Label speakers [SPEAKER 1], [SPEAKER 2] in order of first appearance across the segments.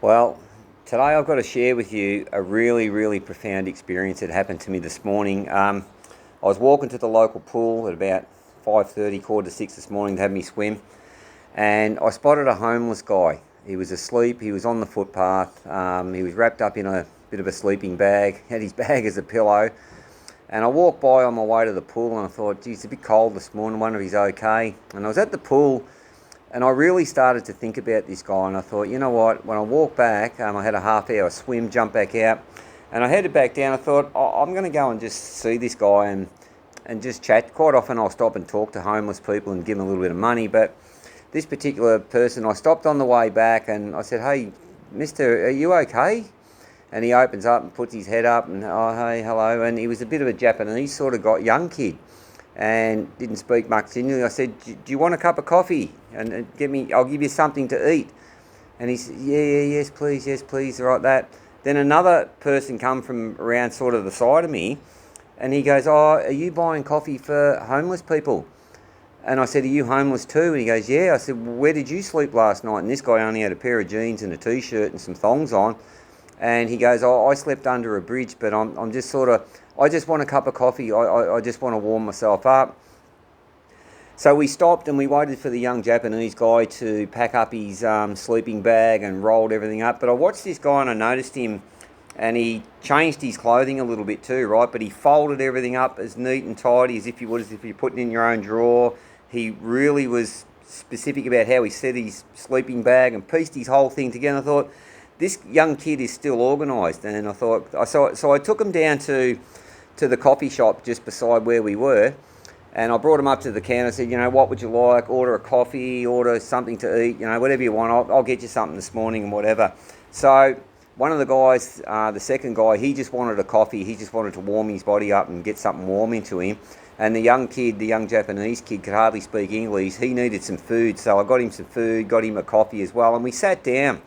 [SPEAKER 1] Well, today I've got to share with you a really, really profound experience that happened to me this morning. I was walking to the local pool at about 5:30, quarter to 6 this morning to have me swim, and I spotted a homeless guy. He was asleep, he was on the footpath, he was wrapped up in a bit of a sleeping bag, had his bag as a pillow, and I walked by on my way to the pool and I thought, geez, it's a bit cold this morning, I wonder if he's okay. And I was at the pool and I really started to think about this guy, and I thought, you know what, when I walked back, I had a half-hour swim, jumped back out, and I headed back down. I thought, I'm going to go and just see this guy and just chat. Quite often I'll stop and talk to homeless people and give them a little bit of money, but this particular person, I stopped on the way back and I said, hey, mister, are you okay? And he opens up and puts his head up and, oh, hey, hello. And he was a bit of a Japanese sort of young kid and didn't speak much English. I said, do you want a cup of coffee? And I'll give you something to eat. And he said, yes, please, right, that. Then another person come from around sort of the side of me, and he goes, oh, are you buying coffee for homeless people? And I said, are you homeless too? And he goes, yeah. I said, well, where did you sleep last night? And this guy only had a pair of jeans and a t-shirt and some thongs on. And he goes, oh, I slept under a bridge, but I'm just sort of, I just want a cup of coffee. I just want to warm myself up. So we stopped and we waited for the young Japanese guy to pack up his sleeping bag and rolled everything up. But I watched this guy and I noticed him, and he changed his clothing a little bit too, right? But he folded everything up as neat and tidy as if you would, as if you're putting it in your own drawer. He really was specific about how he set his sleeping bag and pieced his whole thing together. I thought, this young kid is still organised. And I thought, so I took him down to the coffee shop just beside where we were. And I brought him up to the counter and said, you know, what would you like? Order a coffee, order something to eat, you know, whatever you want. I'll get you something this morning and whatever. So one of the guys, the second guy, he just wanted a coffee. He just wanted to warm his body up and get something warm into him. And the young kid, the young Japanese kid, could hardly speak English. He needed some food. So I got him some food, got him a coffee as well. And we sat down.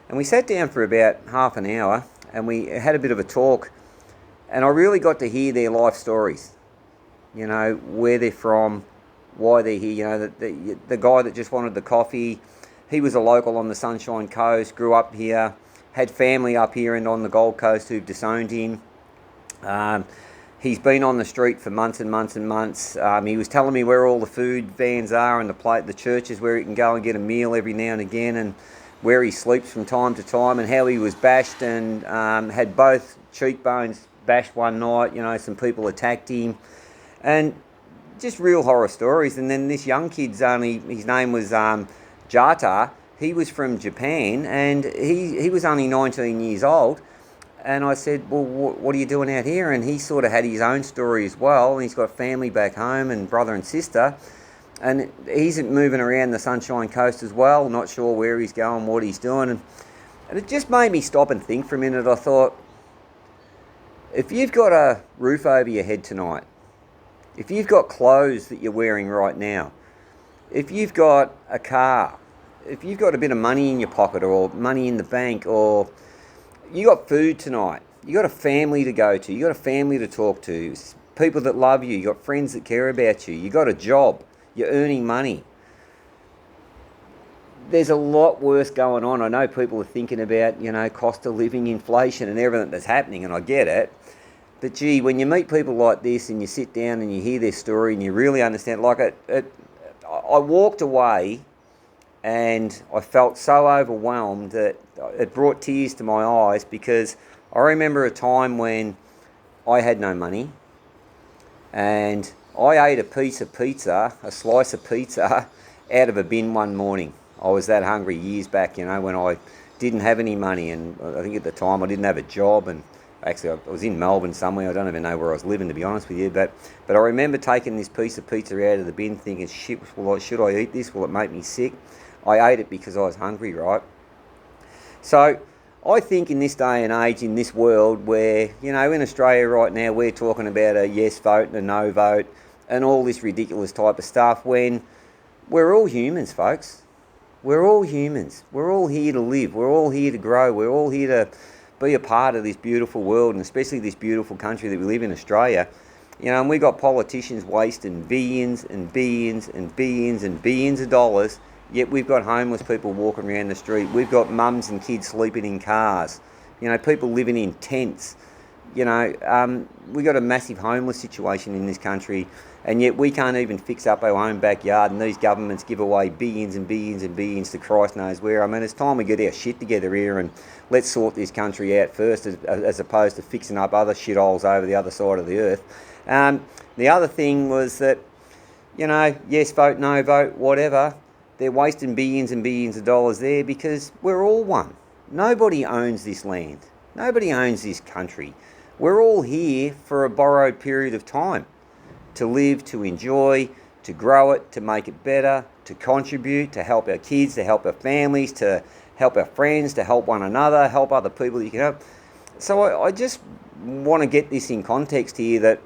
[SPEAKER 1] And we sat down for about half an hour and we had a bit of a talk. And I really got to hear their life stories. You know, where they're from, why they're here. You know, the guy that just wanted the coffee, he was a local on the Sunshine Coast, grew up here, had family up here and on the Gold Coast who've disowned him. He's been on the street for months and months and months. He was telling me where all the food vans are and the churches where he can go and get a meal every now and again, and where he sleeps from time to time, and how he was bashed and had both cheekbones bashed one night. You know, some people attacked him. And just real horror stories. And then this young kid's his name was Jata. He was from Japan, and he was only 19 years old. And I said, well, what are you doing out here? And he sort of had his own story as well. And he's got family back home and brother and sister. And he's moving around the Sunshine Coast as well, not sure where he's going, what he's doing. And it just made me stop and think for a minute. I thought, if you've got a roof over your head tonight, if you've got clothes that you're wearing right now, if you've got a car, if you've got a bit of money in your pocket or money in the bank, or you got food tonight, you got a family to go to, you got a family to talk to, people that love you, you got friends that care about you, you got a job, you're earning money. There's a lot worse going on. I know people are thinking about, you know, cost of living, inflation and everything that's happening, and I get it. But gee, when you meet people like this and you sit down and you hear their story and you really understand, like I walked away and I felt so overwhelmed that it brought tears to my eyes, because I remember a time when I had no money and I ate a piece of pizza, a slice of pizza, out of a bin one morning. I was that hungry years back, you know, when I didn't have any money, and I think at the time I didn't have a job, and actually I was in Melbourne somewhere. I don't even know where I was living, to be honest with you, but I remember taking this piece of pizza out of the bin thinking, shit, should I eat this? Will it make me sick? I ate it because I was hungry, right? So I think in this day and age, in this world where, you know, in Australia right now, we're talking about a yes vote and a no vote and all this ridiculous type of stuff, when we're all humans, folks. We're all humans. We're all here to live. We're all here to grow. We're all here to be a part of this beautiful world, and especially this beautiful country that we live in, Australia. You know, and we got politicians wasting billions and billions and billions and billions of dollars Yet we've got homeless people walking around the street. We've got mums and kids sleeping in cars. You know, people living in tents. You know, we've got a massive homeless situation in this country, and yet we can't even fix up our own backyard, and these governments give away billions and billions and billions to Christ knows where. I mean, it's time we get our shit together here and let's sort this country out first, as opposed to fixing up other shitholes over the other side of the earth. The other thing was that, you know, yes vote, no vote, whatever, they're wasting billions and billions of dollars there because we're all one. Nobody owns this land. Nobody owns this country. We're all here for a borrowed period of time to live, to enjoy, to grow it, to make it better, to contribute, to help our kids, to help our families, to help our friends, to help one another, help other people that you can help. So I just want to get this in context here that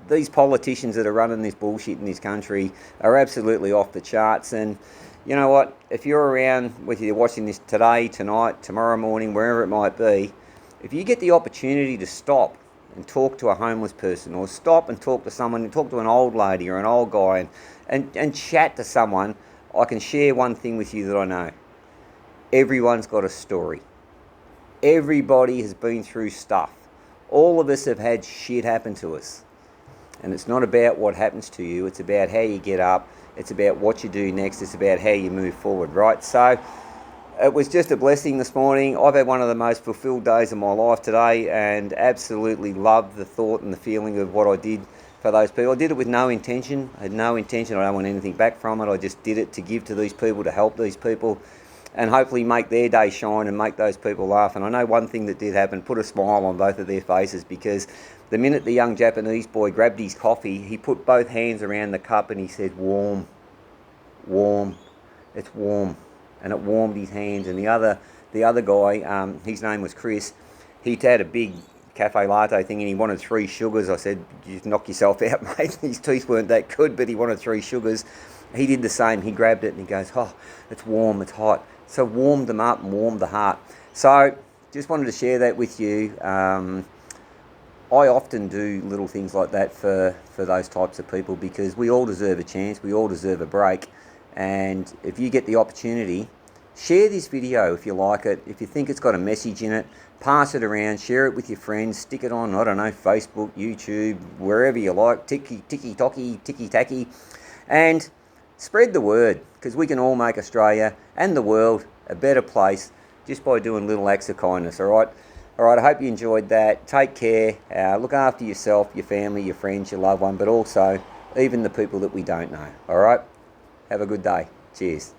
[SPEAKER 1] these politicians that are running this bullshit in this country are absolutely off the charts. And you know what? If you're around, whether you're watching this today, tonight, tomorrow morning, wherever it might be, if you get the opportunity to stop and talk to a homeless person, or stop and talk to someone, talk to an old lady or an old guy and chat to someone, I can share one thing with you that I know. Everyone's got a story. Everybody has been through stuff. All of us have had shit happen to us. And it's not about what happens to you, it's about how you get up, it's about what you do next, it's about how you move forward, right? So it was just a blessing this morning. I've had one of the most fulfilled days of my life today and absolutely loved the thought and the feeling of what I did for those people. I did it with no intention. I had no intention. I don't want anything back from it. I just did it to give to these people, to help these people, and hopefully make their day shine and make those people laugh. And I know one thing that did happen, put a smile on both of their faces, because the minute the young Japanese boy grabbed his coffee, he put both hands around the cup and he said, warm, warm, it's warm. And it warmed his hands. And the other guy, his name was Chris, he'd had a big cafe latte thing and he wanted 3 sugars. I said, you knock yourself out, mate. His teeth weren't that good, but he wanted 3 sugars. He did the same. He grabbed it and he goes, oh, it's warm, it's hot. So warmed them up and warmed the heart. So just wanted to share that with you. I often do little things like that for those types of people, because we all deserve a chance. We all deserve a break. And if you get the opportunity, share this video if you like it. If you think it's got a message in it, pass it around, share it with your friends, stick it on, I don't know, Facebook, YouTube, wherever you like, ticky-tacky, and spread the word, because we can all make Australia and the world a better place just by doing little acts of kindness, all right? All right, I hope you enjoyed that. Take care. Look after yourself, your family, your friends, your loved one, but also even the people that we don't know, all right? Have a good day. Cheers.